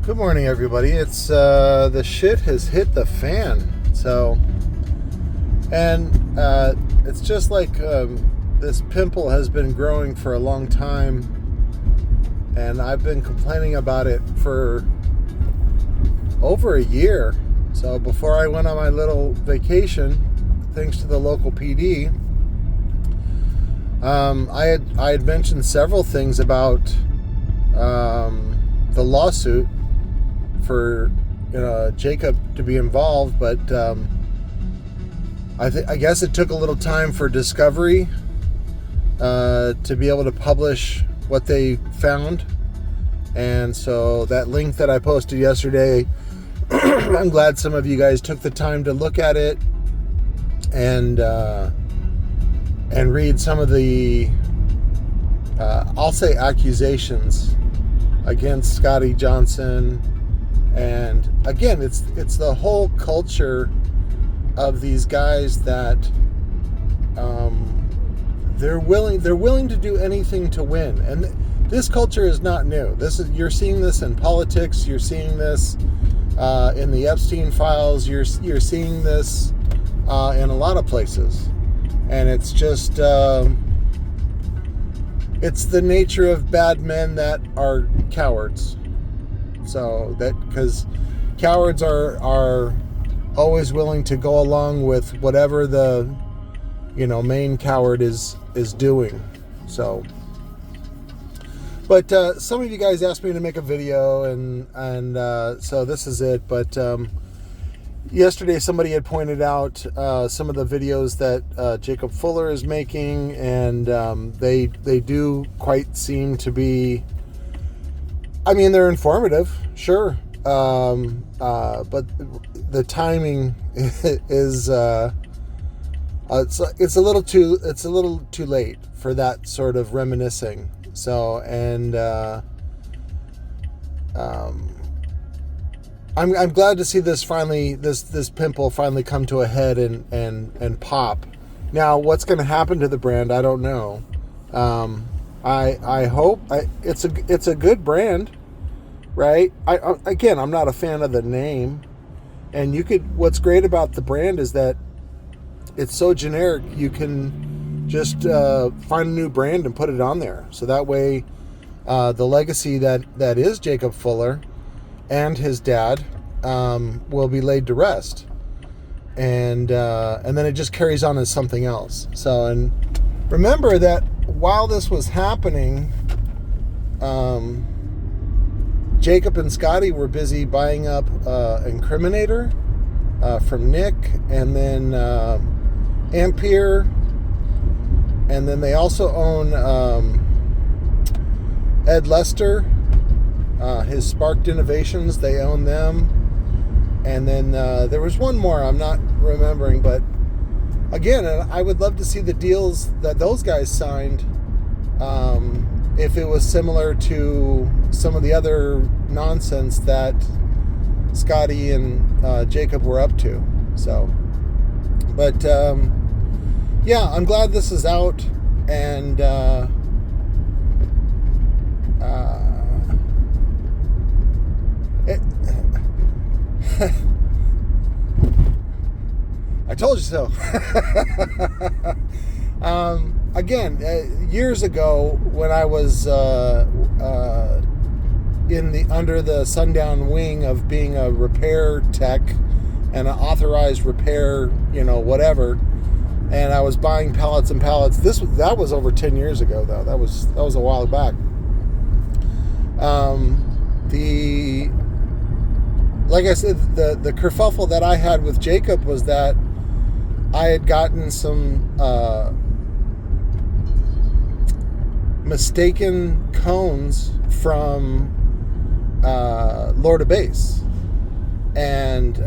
Good morning, everybody. It's the shit has hit the fan. It's just like this pimple has been growing for a long time, and I've been complaining about it for over a year. So before I went on my little vacation, thanks to the local PD, I had mentioned several things about the lawsuit for Jacob to be involved, but I guess it took a little time for Discovery to be able to publish what they found. And so that link that I posted yesterday, I'm glad some of you guys took the time to look at it and read some of the I'll say accusations against Scotty Johnson. And again, it's the whole culture of these guys that they're willing to do anything to win. And this culture is not new. You're seeing this in politics. You're seeing this in the Epstein files. You're seeing this in a lot of places. And it's just it's the nature of bad men that are cowards. So that, because cowards are always willing to go along with whatever the main coward is doing. So, but some of you guys asked me to make a video, and so this is it. But yesterday somebody had pointed out some of the videos that Jacob Fuller is making, and they do quite seem to be, I mean, they're informative, sure, but the timing is it's a little too late for that sort of reminiscing. So, and I'm glad to see this finally, this pimple finally come to a head and pop. Now, what's going to happen to the brand, I don't know. I hope it's a good brand, right? I'm not a fan of the name, and what's great about the brand is that it's so generic. You can just find a new brand and put it on there, so that way the legacy that is Jacob Fuller and his dad will be laid to rest, and then it just carries on as something else. So, and remember that while this was happening, Jacob and Scotty were busy buying up Incriminator from Nick, and then Ampere, and then they also own Ed Lester, his Sparked Innovations. They own them, and then there was one more I'm not remembering, but again, I would love to see the deals that those guys signed, if it was similar to some of the other nonsense that Scotty and Jacob were up to. So, but yeah, I'm glad this is out, and I told you so. Again, years ago when I was under the Sundown wing of being a repair tech and an authorized repair, whatever, and I was buying pallets and pallets. That was over 10 years ago, though. That was a while back. Like I said, the kerfuffle that I had with Jacob was that I had gotten some mistaken cones from Lord Base, and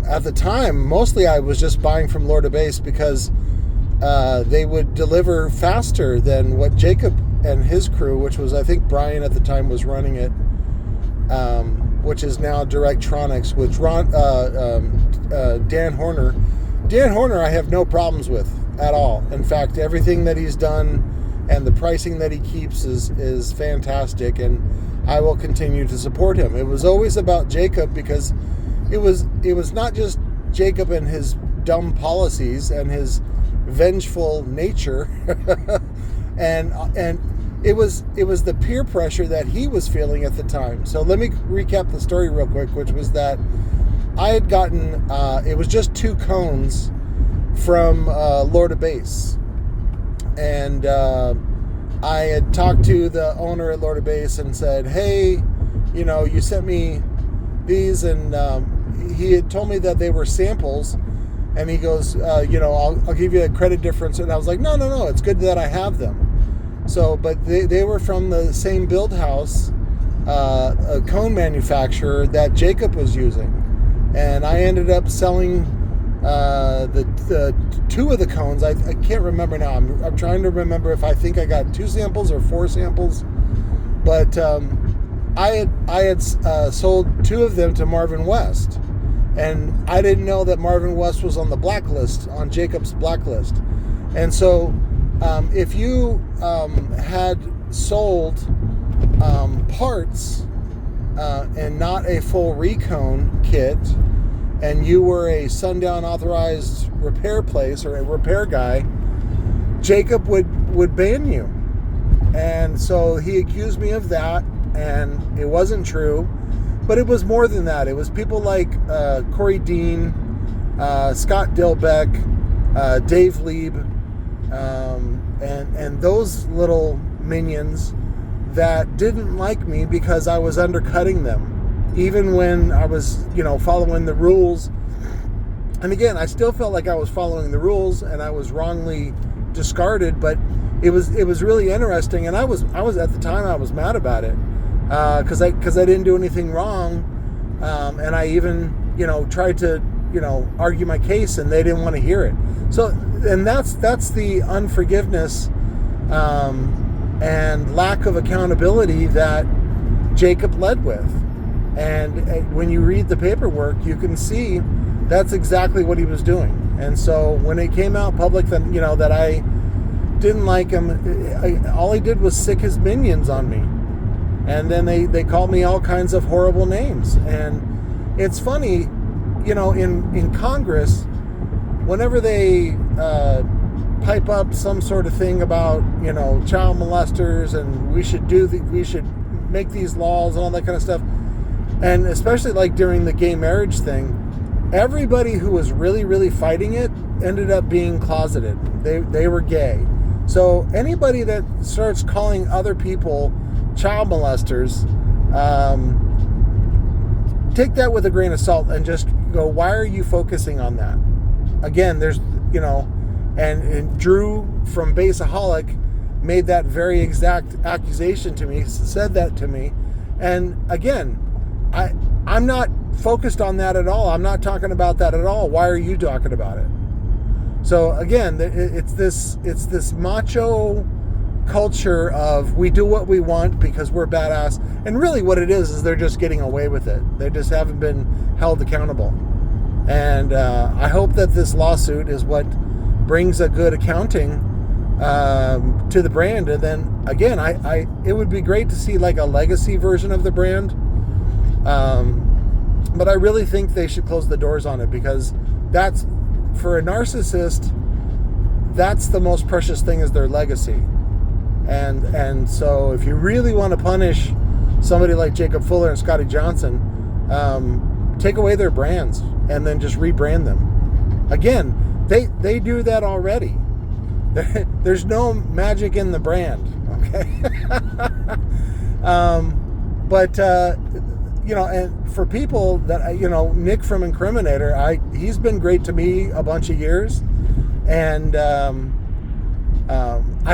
at the time, mostly I was just buying from Lord Base because they would deliver faster than what Jacob and his crew, which was, I think Brian at the time was running it, which is now Directronics, which Dan Horner. Dan Horner I have no problems with at all. In fact, everything that he's done and the pricing that he keeps is fantastic. And I will continue to support him. It was always about Jacob, because it was not just Jacob and his dumb policies and his vengeful nature, and it was the peer pressure that he was feeling at the time. So let me recap the story real quick, which was that I had gotten it was just 2 cones from Lord Base, and I had talked to the owner at Lord Base and said, hey, you sent me these, and he had told me that they were samples, and he goes, I'll give you a credit difference. And I was like, no, it's good that I have them. So, but they were from the same build house, a cone manufacturer that Jacob was using. And I ended up selling the 2 of the cones. I can't remember now. I'm trying to remember if I think I got 2 samples or 4 samples. But I had sold 2 of them to Marvin West. And I didn't know that Marvin West was on the blacklist, on Jacob's blacklist. And so if you had sold parts and not a full recone kit, and you were a Sundown authorized repair place or a repair guy, Jacob would ban you. And so he accused me of that, and it wasn't true. But it was more than that. It was people like Corey Dean, Scott Dilbeck, Dave Lieb, and those little minions that didn't like me because I was undercutting them, even when I was, following the rules. And again, I still felt like I was following the rules, and I was wrongly discarded. But it was really interesting, and I was at the time I was mad about it. Because I didn't do anything wrong, and I even tried to argue my case, and they didn't want to hear it. So, and that's the unforgiveness and lack of accountability that Jacob led with. And when you read the paperwork, you can see that's exactly what he was doing. And so when it came out public that that I didn't like him, all he did was sick his minions on me. And then they called me all kinds of horrible names. And it's funny, in Congress, whenever they pipe up some sort of thing about, child molesters, and we should make these laws and all that kind of stuff, and especially like during the gay marriage thing, everybody who was really, really fighting it ended up being closeted. They were gay. So anybody that starts calling other people child molesters, take that with a grain of salt and just go, why are you focusing on that? Again, there's, and Drew from Baseaholic made that very exact accusation to me, said that to me. And again, I'm not focused on that at all. I'm not talking about that at all. Why are you talking about it? So again, it's this macho culture of we do what we want because we're badass, and really what it is they're just getting away with it. They just haven't been held accountable. And I hope that this lawsuit is what brings a good accounting to the brand. And then again, it would be great to see like a legacy version of the brand, but I really think they should close the doors on it, because that's, for a narcissist, that's the most precious thing, is their legacy. And so if you really want to punish somebody like Jacob Fuller and Scotty Johnson, take away their brands and then just rebrand them. Again, they do that already. There's no magic in the brand, okay? And for people that, Nick from Incriminator, he's been great to me a bunch of years. And I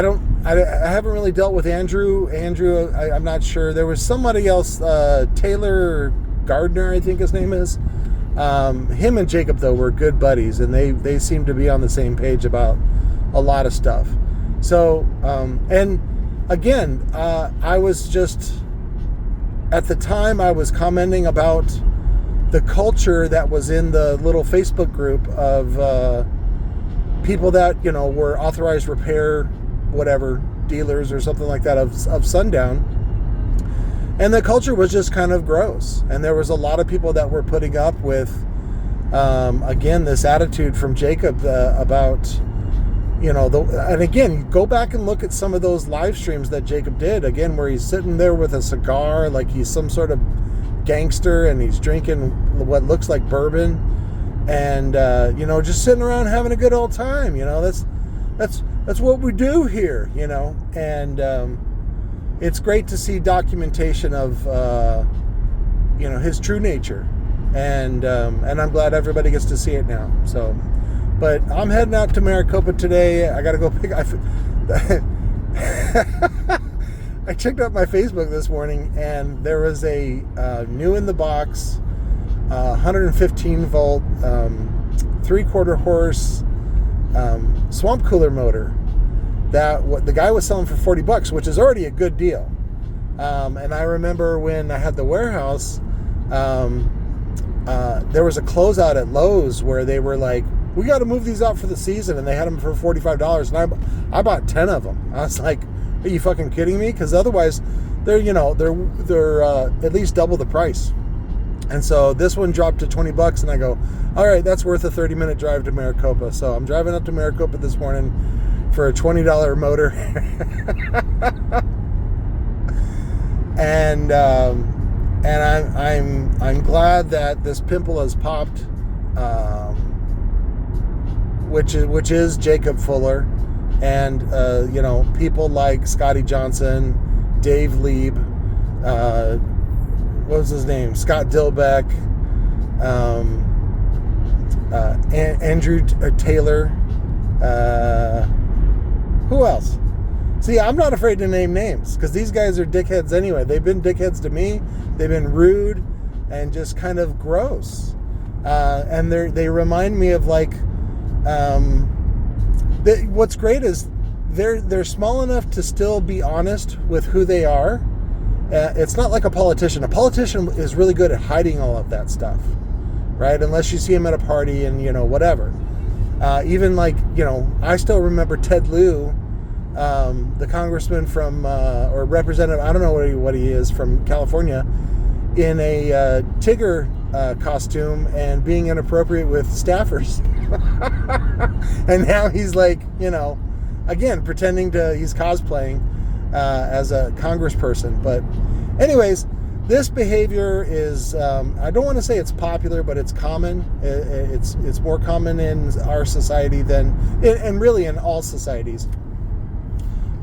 haven't really dealt with Andrew. I'm not sure. There was somebody else, Taylor Gardner, I think his name is. Him and Jacob, though, were good buddies, and they seem to be on the same page about a lot of stuff. So, and again, I was just, at the time, I was commenting about the culture that was in the little Facebook group of people that, were authorized repair, whatever, dealers or something like that of Sundown. And the culture was just kind of gross. And there was a lot of people that were putting up with, again, this attitude from Jacob about, and again, go back and look at some of those live streams that Jacob did, again, where he's sitting there with a cigar like he's some sort of gangster, and he's drinking what looks like bourbon, and, just sitting around having a good old time. That's what we do here, and it's great to see documentation of, his true nature, and I'm glad everybody gets to see it now. So, but I'm heading out to Maricopa today. I got to go pick. I checked out my Facebook this morning, and there was a new in the box, 115 volt, 3/4 horse swamp cooler motor that what the guy was selling for $40, which is already a good deal. And I remember when I had the warehouse, there was a closeout at Lowe's where they were like, we got to move these out for the season, and they had them for $45, and I bought 10 of them. I was like, are you fucking kidding me? Because otherwise they're at least double the price. And so this one dropped to $20, and I go, all right, that's worth a 30-minute drive to Maricopa. So I'm driving up to Maricopa this morning for a $20 motor. and I'm glad that this pimple has popped, which is Jacob Fuller, and people like Scotty Johnson, Dave Lieb, what was his name? Scott Dilbeck, Andrew Taylor. Who else? See, I'm not afraid to name names because these guys are dickheads anyway. They've been dickheads to me. They've been rude and just kind of gross. And they remind me of like, what's great is they're small enough to still be honest with who they are. It's not like a politician. A politician is really good at hiding all of that stuff, right? Unless you see him at a party and, whatever. Even like, I still remember Ted Lieu, the congressman from, or representative, I don't know what he is, from California, in a Tigger costume and being inappropriate with staffers. And now he's like, again, pretending he's cosplaying as a congressperson. But anyways, this behavior is, I don't want to say it's popular, but it's common. It's more common in our society and really in all societies.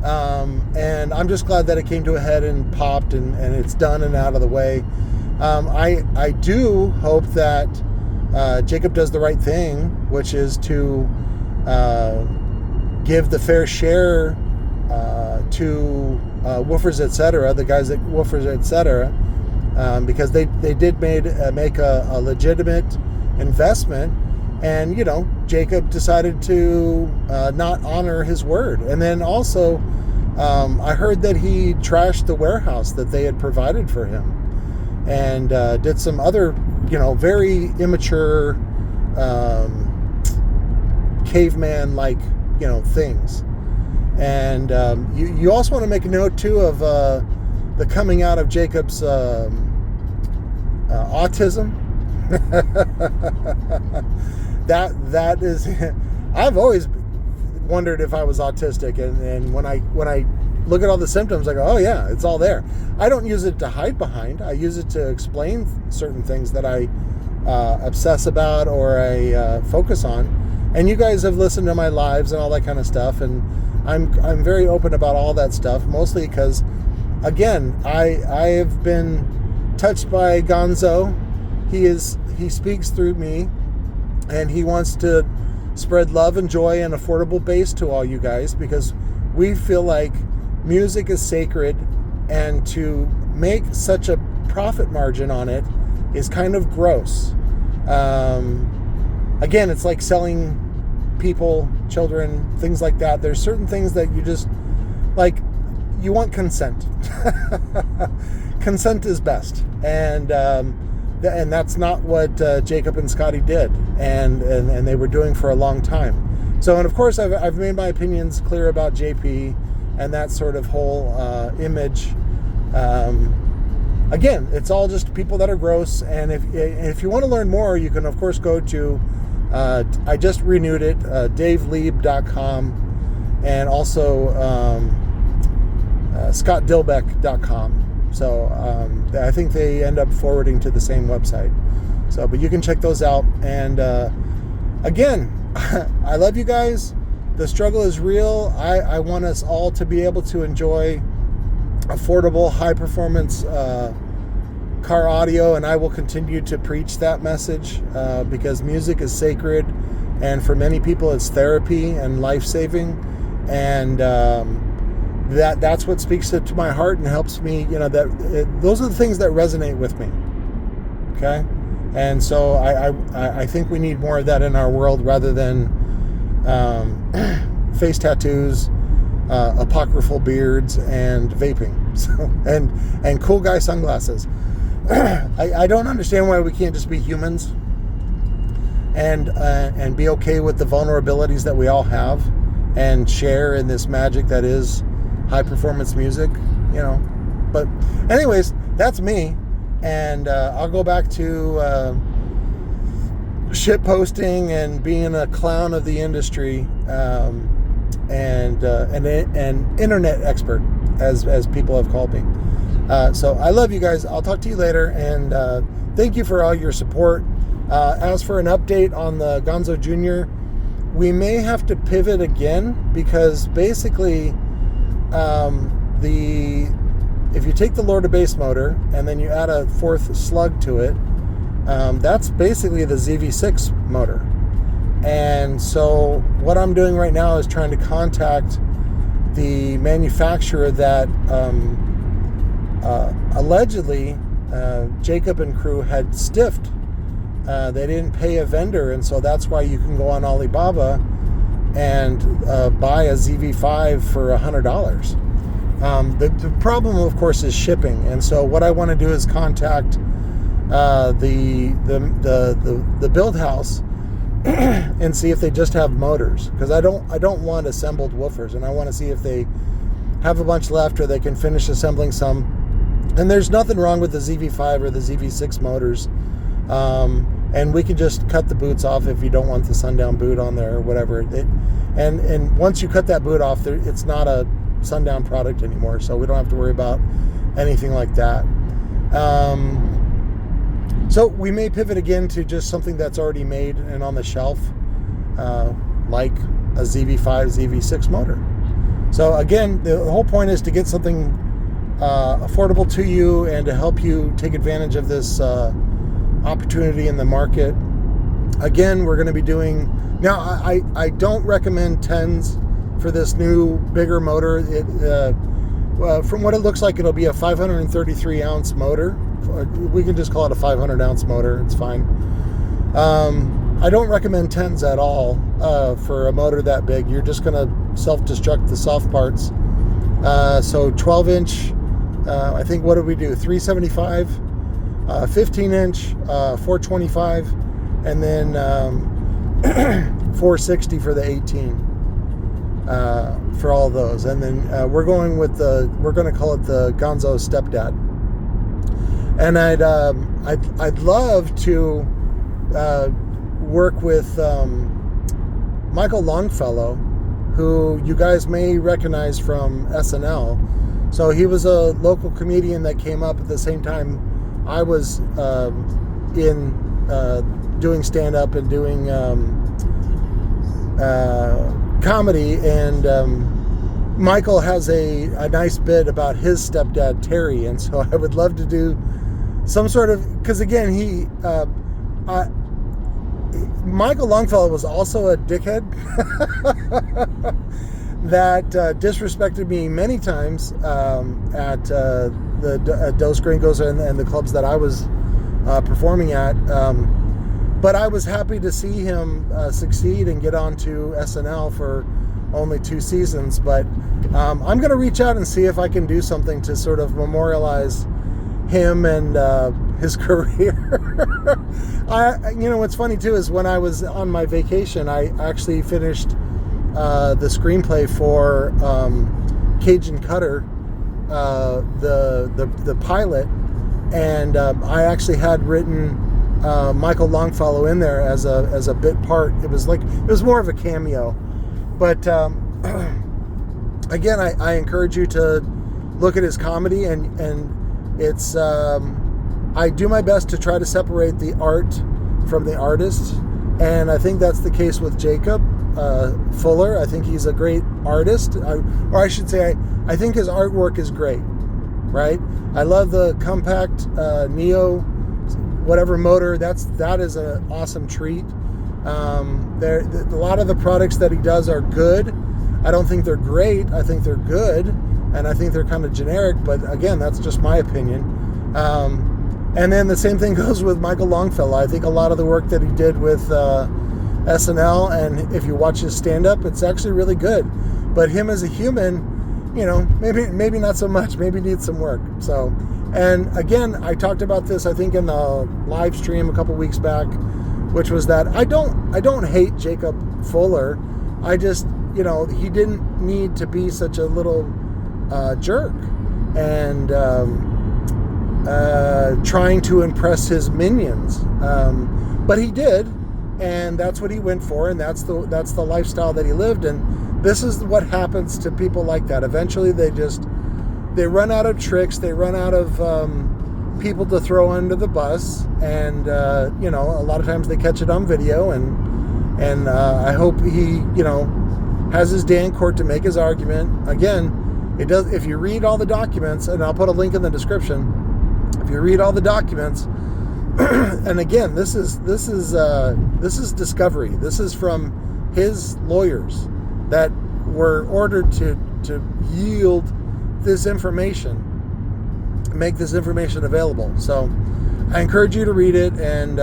And I'm just glad that it came to a head and popped and it's done and out of the way. I do hope that Jacob does the right thing, which is to give the fair share to Woofers Etc., the guys at Woofers Etc., because they did make a legitimate investment, and Jacob decided to not honor his word. And then also I heard that he trashed the warehouse that they had provided for him, and did some other very immature caveman like things. And you also want to make a note too of the coming out of Jacob's autism. that is, I've always wondered if I was autistic, and when I look at all the symptoms, I go, oh yeah, it's all there. I don't use it to hide behind. I use it to explain certain things that I obsess about or I focus on. And you guys have listened to my lives and all that kind of stuff, and I'm very open about all that stuff, mostly because, again, I have been touched by Gonzo. He speaks through me, and he wants to spread love and joy and affordable bass to all you guys, because we feel like music is sacred, and to make such a profit margin on it is kind of gross. Again, it's like selling people, children, things like that. There's certain things that you just, like, you want consent. Consent is best. And that's not what Jacob and Scotty did, and they were doing for a long time. So, and of course, I've made my opinions clear about JP and that sort of whole image. again, it's all just people that are gross. And if you want to learn more, you can of course go to I just renewed it, daveleeb.com, and also scottdilbeck.com. So I think they end up forwarding to the same website. So, but you can check those out. And again, I love you guys. The struggle is real. I want us all to be able to enjoy affordable, high-performance car audio, and I will continue to preach that message because music is sacred, and for many people it's therapy and life-saving, and that's what speaks to my heart and helps me. Those are the things that resonate with me. Okay, and so I think we need more of that in our world rather than face tattoos, apocryphal beards, and vaping, and cool guy sunglasses. I don't understand why we can't just be humans and be okay with the vulnerabilities that we all have and share in this magic that is high performance music, But anyways, that's me, and I'll go back to shit posting and being a clown of the industry, and an internet expert, as people have called me. So I love you guys. I'll talk to you later, and thank you for all your support. As for an update on the GONZO Jr., we may have to pivot again, because basically if you take the Lord bass motor and then you add a fourth slug to it, that's basically the ZV6 motor. And so what I'm doing right now is trying to contact the manufacturer that allegedly Jacob and crew had stiffed. They didn't pay a vendor, and so that's why you can go on Alibaba and buy a ZV5 for $100. The problem, of course, is shipping, and so what I want to do is contact the build house and see if they just have motors, because I don't want assembled woofers, and I want to see if they have a bunch left or they can finish assembling some. And there's nothing wrong with the ZV5 or the ZV6 motors, and we can just cut the boots off if you don't want the Sundown boot on there or whatever. And once you cut that boot off, it's not a Sundown product anymore, so we don't have to worry about anything like that. So we may pivot again to just something that's already made and on the shelf, like a ZV5, ZV6 motor. So again, the whole point is to get something affordable to you and to help you take advantage of this opportunity in the market. Again, we're going to be doing, now I don't recommend 10s for this new bigger motor. From what it looks like, it'll be a 533 ounce motor. We can just call it a 500 ounce motor. It's fine. I don't recommend 10s at all for a motor that big. You're just going to self-destruct the soft parts. So 12 inch, I think, what did we do? 375, 15 inch, 425, and then 460 for the 18. For all of those, and then we're going with we're going to call it the GONZO StepDad. And I'd love to work with Michael Longfellow, who you guys may recognize from SNL. So he was a local comedian that came up at the same time I was in doing stand-up and doing comedy, and Michael has a nice bit about his stepdad Terry, and so I would love to do some sort of, because again, Michael Longfellow was also a dickhead that disrespected me many times at Dos Gringos and the clubs that I was performing at. But I was happy to see him succeed and get onto SNL for only 2 seasons. But I'm going to reach out and see if I can do something to sort of memorialize him and his career. What's funny too is when I was on my vacation, I actually finished the screenplay for Cajun Cutter, the pilot. and I actually had written Michael Longfellow in there as a bit part. It was more of a cameo, but again, I encourage you to look at his comedy, and it's I do my best to try to separate the art from the artist, and I think that's the case with Jacob Fuller. I think he's a great artist, or I should say, I think his artwork is great. Right? I love the compact Neo, whatever motor. That is an awesome treat. A lot of the products that he does are good. I don't think they're great. I think they're good, and I think they're kind of generic. But again, that's just my opinion. And then the same thing goes with Michael Longfellow. I think a lot of the work that he did with SNL, and if you watch his stand-up, it's actually really good. But him as a human, maybe not so much. Maybe needs some work. So, and again, I talked about this, I think, in the live stream a couple weeks back, which was that I don't hate Jacob Fuller. I just, he didn't need to be such a little jerk and trying to impress his minions. But he did, and that's what he went for, and that's the lifestyle that he lived. And this is what happens to people like that. Eventually, they run out of tricks. They run out of people to throw under the bus, and a lot of times they catch it on video. And I hope he has his day in court to make his argument. Again, it does. If you read all the documents, and I'll put a link in the description. If you read all the documents, and again, this is discovery. This is from his lawyers that were ordered to yield this information, make this information available. So I encourage you to read it, and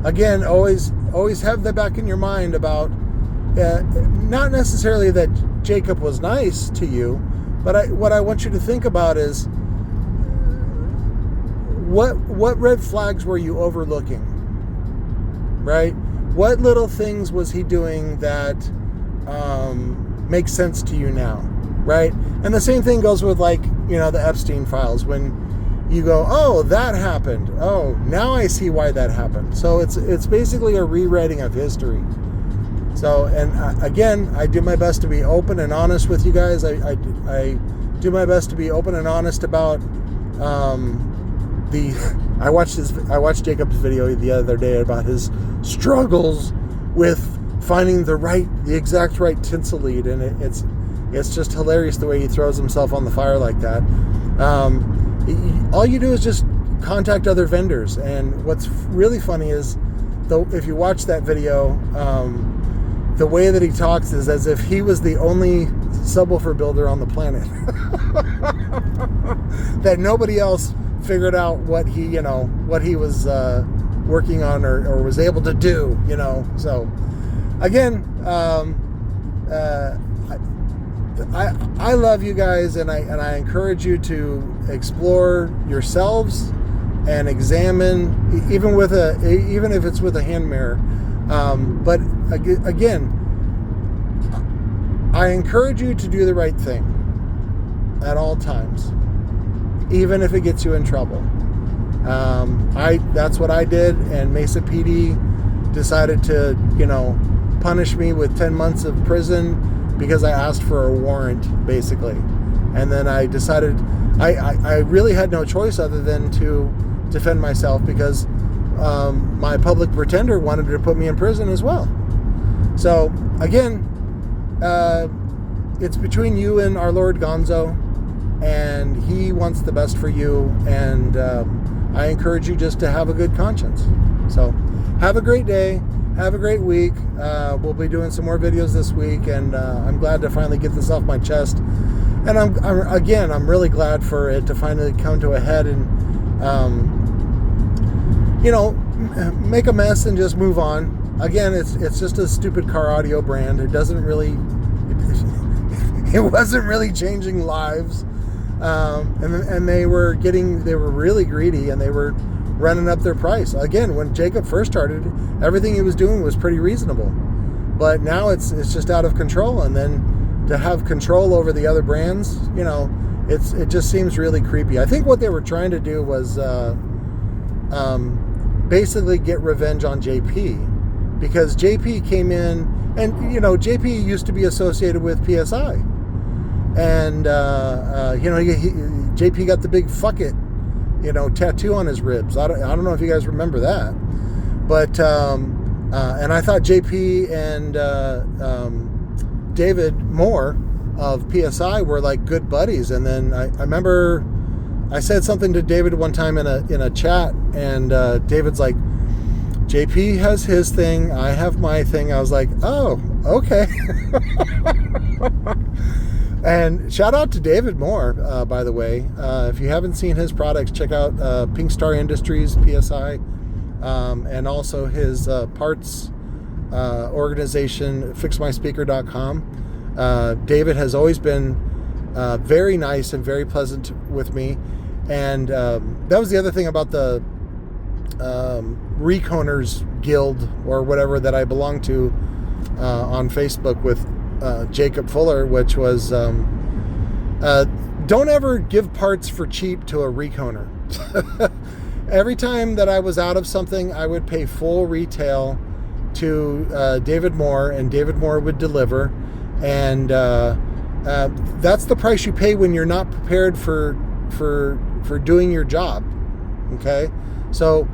again, always have that back in your mind about not necessarily that Jacob was nice to you, but what I want you to think about is what red flags were you overlooking, right? What little things was he doing that makes sense to you now, right? And the same thing goes with the Epstein files. When you go, oh, that happened. Oh, now I see why that happened. So it's basically a rewriting of history. So, and again, I do my best to be open and honest with you guys. I do my best to be open and honest about I watched Jacob's video the other day about his struggles with finding the exact right tinsel lead, and it's just hilarious the way he throws himself on the fire like that. All you do is just contact other vendors, and what's really funny is, though, if you watch that video, the way that he talks is as if he was the only subwoofer builder on the planet. That nobody else figured out what he was working on or was able to do, So again, I love you guys, and I encourage you to explore yourselves and examine, even if it's with a hand mirror. But again, I encourage you to do the right thing at all times, even if it gets you in trouble. That's what I did, and Mesa PD decided to, punish me with 10 months of prison because I asked for a warrant, basically. And then I decided I really had no choice other than to defend myself, because my public pretender wanted to put me in prison as well. So again, it's between you and our Lord GONZO, and he wants the best for you, and I encourage you just to have a good conscience. So have a great day, have a great week. We'll be doing some more videos this week, and I'm glad to finally get this off my chest. And I'm really glad for it to finally come to a head, and make a mess and just move on. Again, it's just a stupid car audio brand. It doesn't really, it wasn't really changing lives. And they were really greedy, and they were running up their price. Again, when Jacob first started, everything he was doing was pretty reasonable, but now it's just out of control. And then to have control over the other brands, it just seems really creepy. I think what they were trying to do was basically get revenge on JP, because JP came in, and you know, JP used to be associated with PSI, and you know, JP got the big "fuck it," you know, tattoo on his ribs. I don't know if you guys remember that, but and I thought JP and David Moore of PSI were like good buddies, and then I remember I said something to David one time in a chat, and David's like, JP has his thing, I have my thing. I was like, oh, okay. And shout out to David Moore, by the way. If you haven't seen his products, check out Pink Star Industries, PSI, and also his parts organization, fixmyspeaker.com. David has always been very nice and very pleasant with me. And that was the other thing about the Reconers Guild or whatever that I belong to on Facebook with Jacob Fuller, which was don't ever give parts for cheap to a Reconer. Every time that I was out of something, I would pay full retail to David Moore, and David Moore would deliver. And that's the price you pay when you're not prepared for doing your job. Okay, so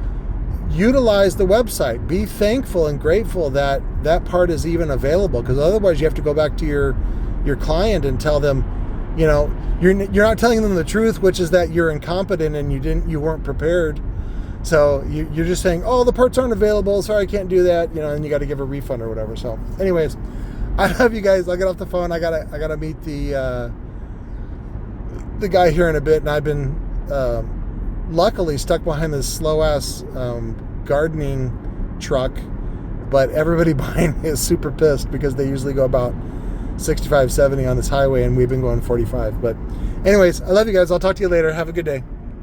utilize the website. Be thankful and grateful that that part is even available, because otherwise you have to go back to your client and tell them, you know, you're not telling them the truth, which is that you're incompetent and you weren't prepared. So you're just saying, oh, the parts aren't available, sorry, I can't do that, you know, and you got to give a refund or whatever. So anyways, I love you guys. I'll get off the phone. I gotta meet the guy here in a bit, and I've been luckily stuck behind this slow ass gardening truck, but everybody behind me is super pissed because they usually go about 65, 70 on this highway, and we've been going 45. But anyways, I love you guys. I'll talk to you later. Have a good day.